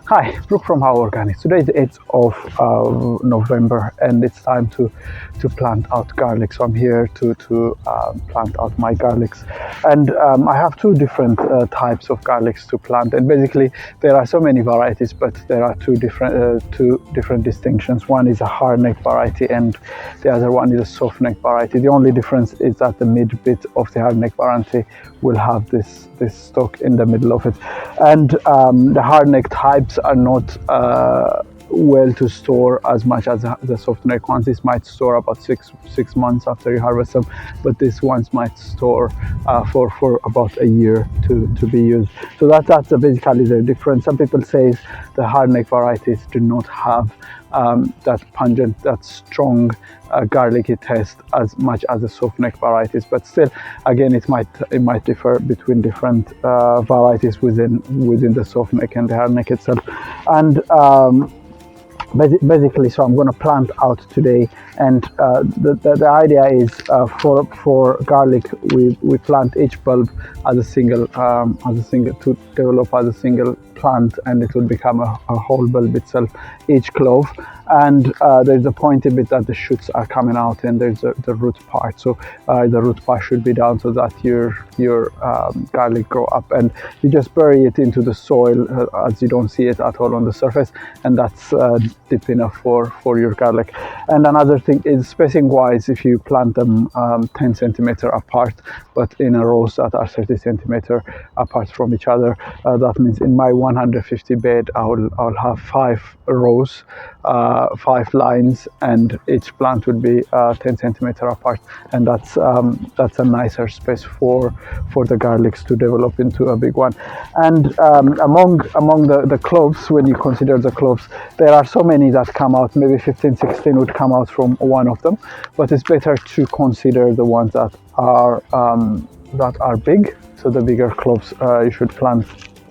Hi, Brooke from How Organic. Today is the 8th of November and it's time to plant out garlic. So I'm here to plant out my garlics. And I have two different types of garlics to plant. And basically there are so many varieties, but there are two different distinctions. One is a hard neck variety and the other one is a soft neck variety. The only difference is that the mid bit of the hard neck variety will have this stalk in the middle of it. And the hard neck types are not well to store as much as the soft neck ones. This might store about six months after you harvest them, but these ones might store for about a year to be used. So that's basically the difference. Some people say the hard neck varieties do not have that pungent, that strong garlicky taste as much as the soft neck varieties, but still, again, it might differ between different varieties within the soft neck and the hard neck itself. And basically, so I'm going to plant out today, and the idea is for garlic we plant each bulb as a single to develop as a single plant, and it will become a whole bulb itself, each clove. And there's a pointy bit that the shoots are coming out, and there's the root part. So the root part should be down so that your garlic grow up, and you just bury it into the soil as you don't see it at all on the surface, and that's deep enough for your garlic. And another thing is spacing wise, if you plant them 10 centimeter apart, but in a rows that are 30 centimeter apart from each other, that means in my 150 bed I'll have 5 rows, 5 lines, and each plant would be 10 centimeter apart, and that's a nicer space for the garlics to develop into a big one. And among the cloves, when you consider the cloves, there are so many that come out. Maybe 15-16 would come out from one of them, but it's better to consider the ones that are big. So the bigger cloves, you should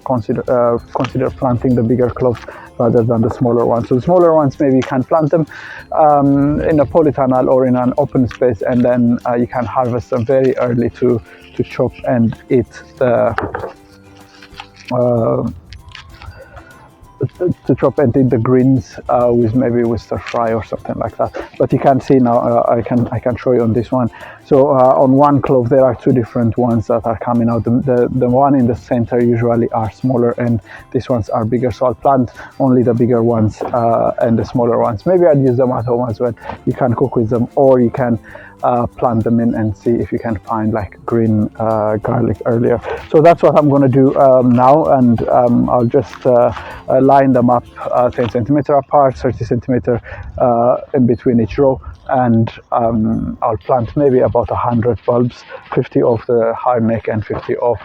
consider planting the bigger cloves rather than the smaller ones. So the smaller ones, maybe you can plant them in a polytunnel or in an open space, and then you can harvest them very early to chop and eat the greens with stir fry or something like that. But you can see now, I can show you on this one. So on one clove there are 2 different ones that are coming out. The one in the center usually are smaller, and these ones are bigger. So I'll plant only the bigger ones and the smaller ones. Maybe I'll use them at home as well. You can cook with them, or you can plant them in and see if you can find like green garlic earlier. So that's what I'm going to do now, and I'll just line them up 10 centimeter apart, 30 centimeter in between each row, and I'll plant maybe about 100 bulbs, 50 of the hard neck and 50 of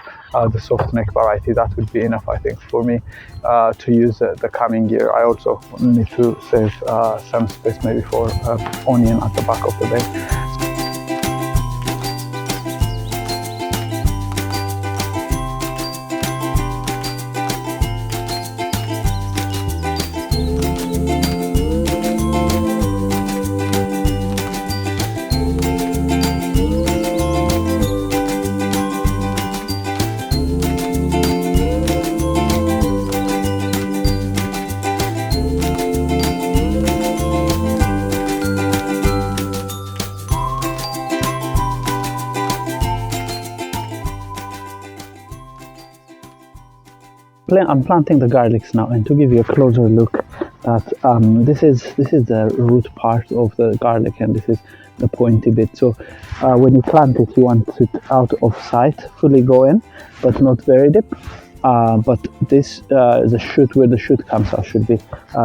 the soft neck variety. That would be enough, I think, for me to use the coming year. I also need to save some space maybe for onion at the back of the bed. I'm planting the garlics now, and to give you a closer look, that this is the root part of the garlic, and this is the pointy bit. So when you plant it, you want it out of sight, fully go in, but not very deep. But this the shoot, where the shoot comes out, should be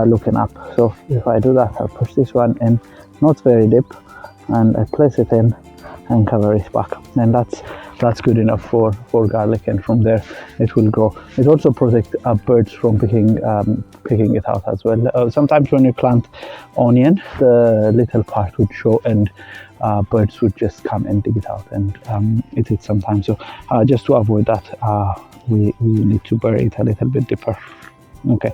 looking up. So if I do that, I'll push this one in, not very deep, and I place it in and cover it back, and that's good enough for garlic, and from there it will grow. It also protects birds from picking it out as well. Sometimes when you plant onion, the little part would show, and birds would just come and dig it out and eat it sometimes. So just to avoid that, we need to bury it a little bit deeper. Okay,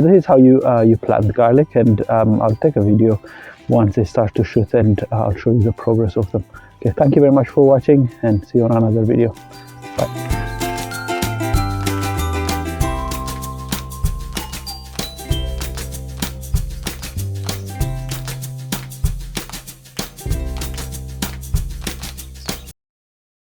this is how you plant garlic, and I'll take a video once they start to shoot, and I'll show you the progress of them. Okay, thank you very much for watching, and see you on another video. Bye.